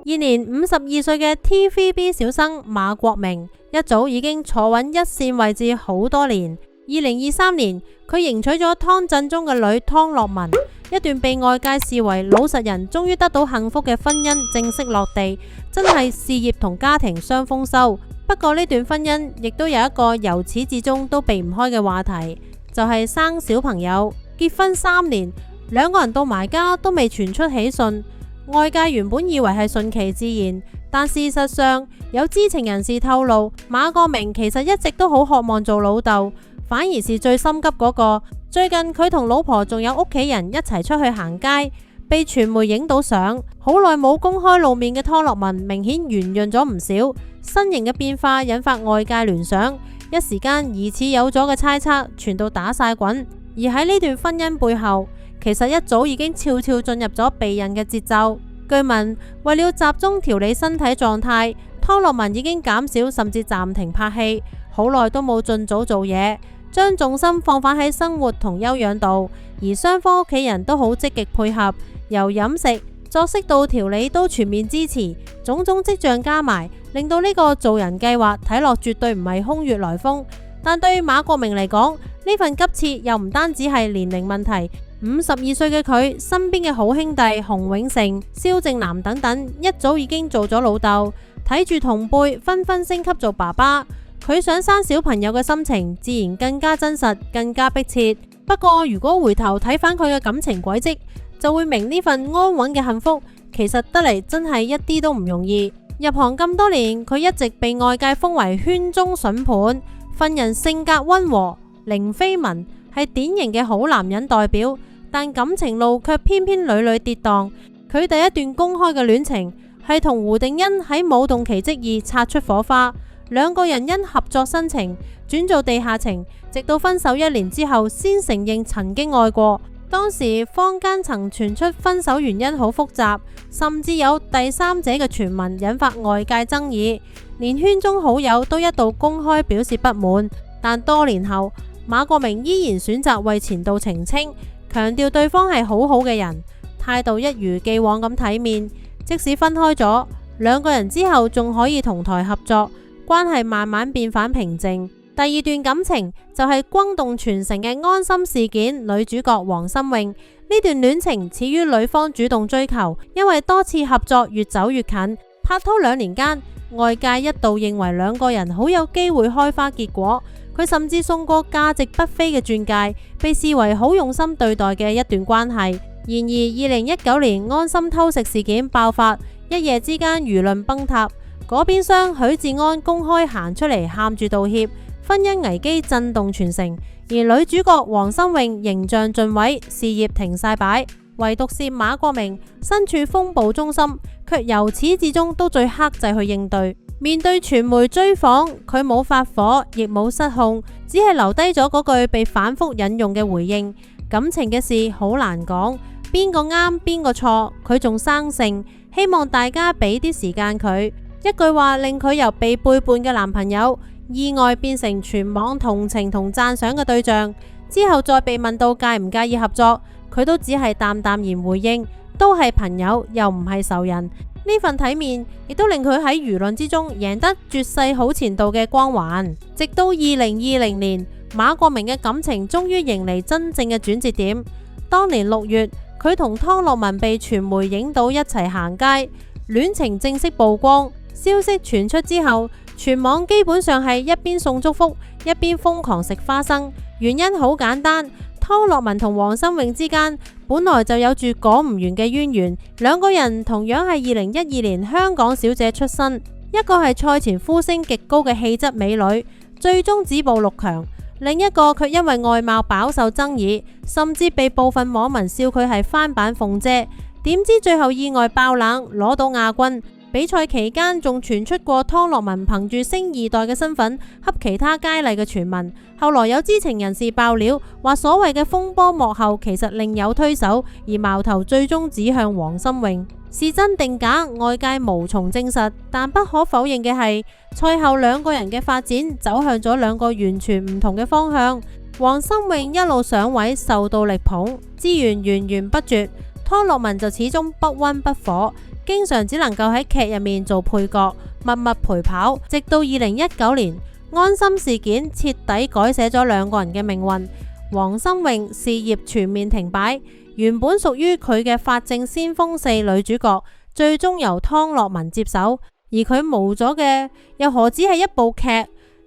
現年52歲嘅 TVB 小生馬國明，一早已經坐穩一線位置好多年。2023年，佢迎娶咗湯鎮宗嘅女湯樂文，一段被外界視為老實人，終於得到幸福嘅婚姻正式落地，真係事業同家庭雙豐收。不過呢段婚姻亦都有一個由始至終都避唔開嘅話題，就係生小朋友。結婚3年，兩個人到埋家都未傳出喜訊。外界原本以為係順其自然，但事實上有知情人士透露，馬國明其實一直都好渴望做老豆，反而是最心急嗰個。最近佢同老婆仲有屋企人一齊出去行街，被傳媒影到相。好耐冇公開露面嘅湯樂文明顯圓潤咗唔少，身形嘅變化引發外界聯想，一時間疑似有咗嘅猜測傳到打晒滾。而喺呢段婚姻背後，其實一早已經悄悄進入咗避孕嘅節奏。據聞為了集中調理身體狀態，湯樂文已經減少甚至暫停拍戲，好耐都冇盡早做嘢，將重心放返喺生活同休養度。而雙方屋企人都好積極配合，由飲食、作息到調理都全面支持，種種跡象加埋，令到呢個做人計劃睇落絕對唔係空穴來風。但對馬國明嚟講，呢份急切又唔單止係年齡問題。52歲嘅佢身邊嘅好兄弟洪永城、蕭正楠等等一早已經做咗老豆，睇住同輩紛紛升級做爸爸，佢想生小朋友嘅心情自然更加真實，更加迫切。不過如果回頭睇返佢嘅感情軌跡，就會明呢份安穩嘅幸福其實得嚟真係一啲都唔容易。入行咁多年，佢一直被外界封為圈中筍盤，份人性格溫和，零緋聞，係典型嘅好男人代表。但感情路卻偏偏屢屢跌宕。佢第一段公開嘅戀情係同胡定欣喺《舞動奇蹟2》擦出火花，兩個人因合作申請轉做地下情，直到分手1年之後先承認曾經愛過。當時坊間曾傳出分手原因好複雜，甚至有第三者嘅傳聞，引發外界爭議，連圈中好友都一度公開表示不滿。但多年後，馬國明依然選擇為前度澄清，強調對方係好好嘅人，態度一如既往咁體面。即使分開咗，兩個人之後仲可以同台合作，關係慢慢變返平靜。第二段感情就係轟動全城嘅安心事件女主角黃心穎。呢段戀情始於女方主動追求，因為多次合作越走越近，拍拖2年間，外界一度認為兩個人好有機會開花結果。佢甚至送過價值不菲嘅鑽戒，被視為好用心對待嘅一段關係。然而2019年安心偷食事件爆發，一夜之間輿論崩塌。嗰邊廂許志安公開行出嚟喊住道歉，婚姻危機震動全城。而女主角黃心穎形象盡毀，事業停晒擺。唯獨是馬國明身處風暴中心，卻由始至終都最克制去應對。面對傳媒追訪，佢冇發火，亦冇失控，只係留低咗嗰句被反覆引用嘅回應：感情嘅事好難講，邊個啱邊個錯，佢仲生性，希望大家俾啲時間佢。一句話令佢由被背叛嘅男朋友意外變成全網同情同讚賞嘅對象。之後再被問到介唔介意合作，佢都只係淡淡然回應，都係朋友，又唔係仇人。呢份體面亦都令佢喺輿論之中贏得絕世好前度嘅光環。直到2020年，馬國明嘅感情終於迎嚟真正嘅轉折點。當年6月，佢同湯樂文被傳媒影到一齊行街，戀情正式曝光。消息傳出之後，全網基本上係一邊送祝福，一邊瘋狂食花生。原因好簡單，湯樂文同黃心穎之間本來就有住講唔完嘅淵源，兩個人同樣係2012年香港小姐出身，一個係賽前呼聲極高嘅氣質美女，最終止步6強；另一個卻因為外貌飽受爭議，甚至被部分網民笑佢係翻版鳳姐。點知最後意外爆冷，攞到亞軍。比賽期間仲傳出過湯樂文憑住星2代嘅身份恰其他佳麗嘅傳聞，後來有知情人士爆料話所謂嘅風波幕後其實另有推手，而矛頭最終指向黃心穎。是真定假，外界無從證實，但不可否認嘅係賽後兩個人嘅發展走向咗兩個完全唔同嘅方向。黃心穎一路上位受到力捧，資源源源不絕。湯洛雯就始終不溫不火，經常只能夠喺劇入面做配角，默默陪跑。直到2019年，安心事件徹底改寫咗兩個人嘅命運。黃心穎事業全面停擺，原本屬於佢嘅《法證先鋒4》女主角，最終由湯洛雯接手。而佢冇咗嘅又何止係一部劇，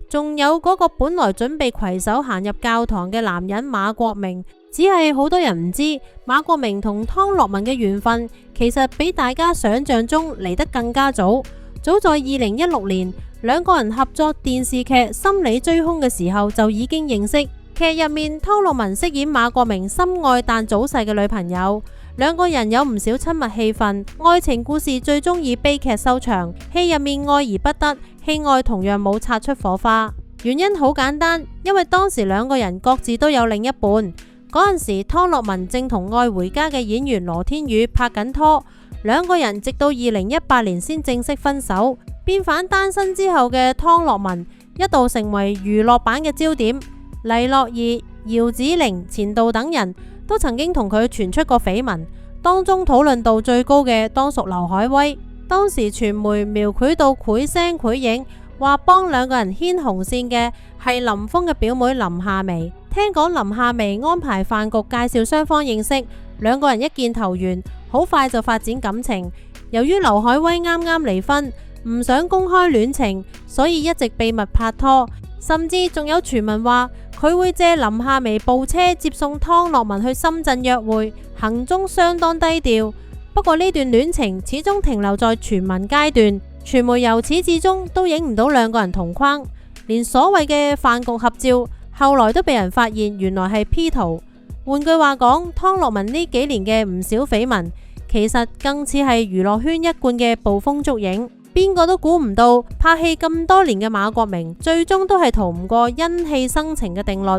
仲有嗰個本來準備攜手行入教堂嘅男人馬國明。只係好多人唔知，馬國明同湯洛雯嘅緣分其實比大家想象中嚟得更加早。早在2016年，兩個人合作電視劇《心理追兇》嘅時候就已經認識。劇入面，湯洛雯飾演馬國明深愛但早逝嘅女朋友，兩個人有唔少親密戲份，愛情故事最終以悲劇收場。戲入面愛而不得，戲外同樣冇擦出火花。原因好簡單，因為當時兩個人各自都有另一半。嗰陣時，湯洛雯正同愛回家嘅演員羅天宇拍緊拖，兩個人直到2018年先正式分手。變返單身之後嘅湯洛雯一度成為娛樂版嘅焦點，黎諾懿、姚子羚、錢導等人都曾經同佢傳出過緋聞，當中討論度最高嘅當屬劉愷威。當時傳媒描繪到繪聲繪影，話幫兩個人牽紅線嘅係林峰嘅表妹林夏薇。聽講林夏薇安排飯局介紹雙方認識，兩個人一見投緣，好快就發展感情。由於劉愷威啱啱離婚，唔想公開戀情，所以一直秘密拍拖，甚至仲有傳聞話佢會借林夏薇部車接送湯洛雯去深圳約會，行蹤相當低調。不過呢段戀情始終停留在傳聞階段，傳媒由始至終都影唔到兩個人同框，連所謂嘅飯局合照後來都被人發現原來係 P 圖。換句話講，湯洛雯呢幾年嘅唔少緋聞，其實更似係娛樂圈一貫嘅捕風捉影。邊個都估唔到，拍戲咁多年嘅馬國明，最終都係逃唔過因戲生情嘅定律。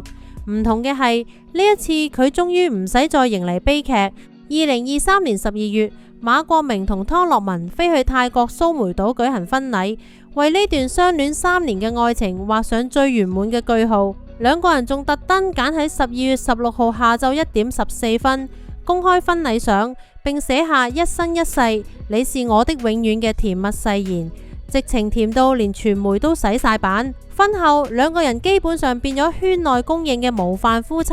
唔同嘅係呢一次，佢終於唔使再迎嚟悲劇。2023年12月，馬國明同湯洛雯飛去泰國蘇梅島舉行婚禮，為呢段相戀3年嘅愛情畫上最圓滿嘅句號。兩個人仲特登揀喺12月16號下晝1點14分公開婚禮相，並寫下一生一世你是我的永遠嘅甜蜜誓言，直情甜到連傳媒都洗晒版。婚後兩個人基本上變咗圈內公認嘅模範夫妻。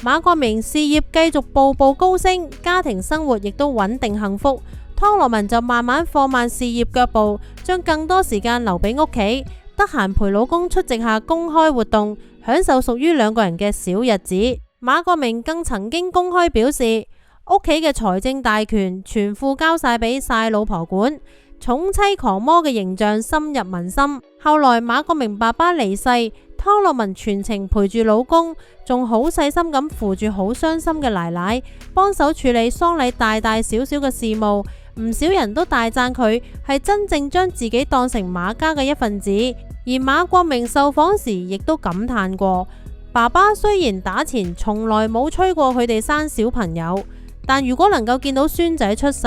馬國明事業繼續步步高升，家庭生活亦都穩定幸福。湯洛雯就慢慢放慢事業腳步，將更多時間留俾屋企，得閒陪老公出席下公開活動，享受屬於兩個人嘅小日子。馬國明更曾經公開表示，屋企嘅財政大權全副交晒俾晒老婆管，寵妻狂魔嘅形象深入民心。後來馬國明爸爸離世，湯洛雯全程陪住老公，仲好細心咁扶住好傷心嘅奶奶，幫手處理喪禮大大小小嘅事務。唔少人都大讚佢係真正將自己當成馬家嘅一份子。而馬國明受訪時亦都感嘆過，爸爸雖然打前從來冇催過佢哋生小朋友，但如果能夠見到孫仔出世，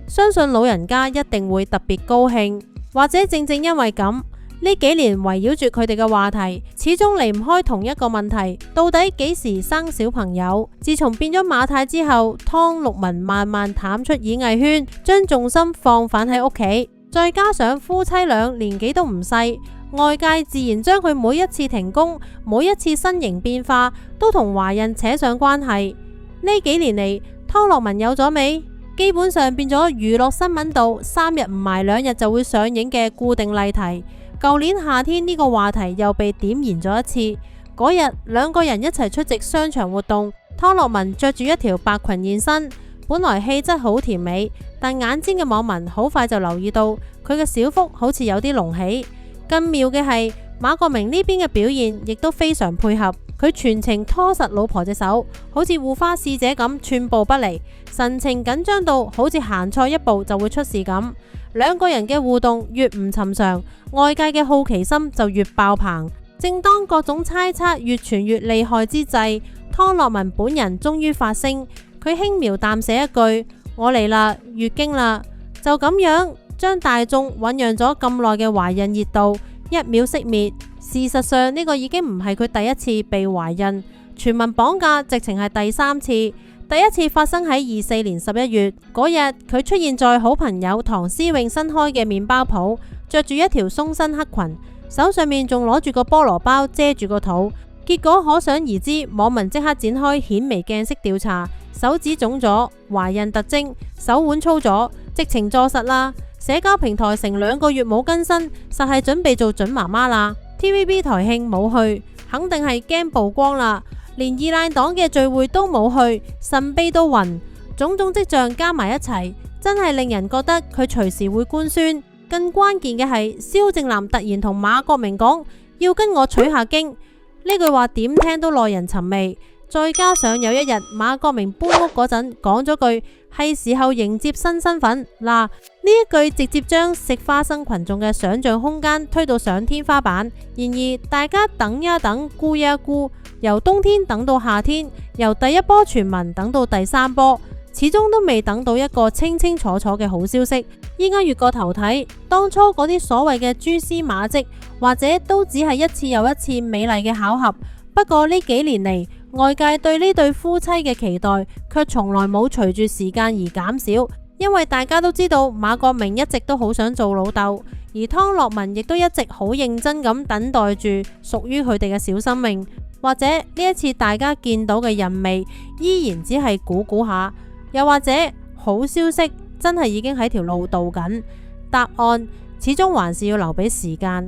相信老人家一定會特別高興。或者正正因為咁，呢幾年圍繞住佢哋嘅話題，始終離唔開同一個問題：到底幾時生小朋友？自從變咗馬太之後，湯洛雯慢慢淡出演藝圈，將重心放返喺屋企。再加上夫妻倆年紀都唔細，外界自然將佢每一次停工、每一次身形變化都同懷孕扯上關係。呢幾年嚟，湯洛雯有咗未？基本上變咗娛樂新聞度3日唔埋2日就會上映嘅固定例題。舊年夏天呢個話題又被點燃咗一次。嗰日兩個人一齊出席商場活動，湯洛雯着住一條白裙現身，本來氣質好甜美，但眼尖嘅網民好快就留意到佢嘅小腹好似有啲隆起。更妙嘅係馬國明呢邊嘅表現亦都非常配合，佢全程拖實老婆隻手，好似護花使者咁寸步不離，神情緊張到好似行錯一步就會出事咁。兩個人嘅互動越唔尋常，外界嘅好奇心就越爆棚。正當各種猜測越傳越厲害之際，湯洛雯本人終於發聲，佢輕描淡寫一句：我嚟啦，月經啦，就咁樣將大眾醞釀咗咁耐嘅懷孕熱度一秒熄滅。事實上呢個已經唔係佢第一次被懷孕，傳聞綁架直情係第3次。第第一次發生喺24年11月嗰日，佢出現在好朋友唐詩詠新開嘅麵包鋪，着住一條鬆身黑裙，手上面仲攞住個菠蘿包遮住個肚。結果可想而知，網民即刻展開顯微鏡式調查，手指腫咗，懷孕特徵，手腕粗咗，直情坐實啦。社交平台成2個月冇更新，實係準備做準媽媽啦。TVB 台慶冇去，肯定係驚曝光啦。連二奶黨嘅聚會都冇去，神秘到暈，種種跡象加埋一齊，真係令人覺得佢隨時會官宣。更關鍵嘅係，蕭正楠突然同馬國明講要跟我取下經，呢句話點聽都耐人尋味。再加上有一日馬國明搬屋嗰陣講咗句係時候迎接新身份嗱，呢一句直接將食花生群眾嘅想象空間推到上天花板。然而大家等一等，估一估，由冬天等到夏天，由第一波傳聞等到第3波，始終都未等到一個清清楚楚嘅好消息。依家越過頭睇，當初嗰啲所謂嘅蛛絲馬跡，或者都只係一次又一次美麗嘅巧合。不過呢幾年嚟，外界對呢對夫妻嘅期待卻從來冇隨住時間而減少，因為大家都知道馬國明一直都好想做老豆，而湯樂文亦都一直好認真咁等待住屬於佢哋嘅小生命。或者呢一次大家見到嘅人味依然只係估估下，又或者好消息真係已經喺條路度緊，答案始終還是要留俾時間。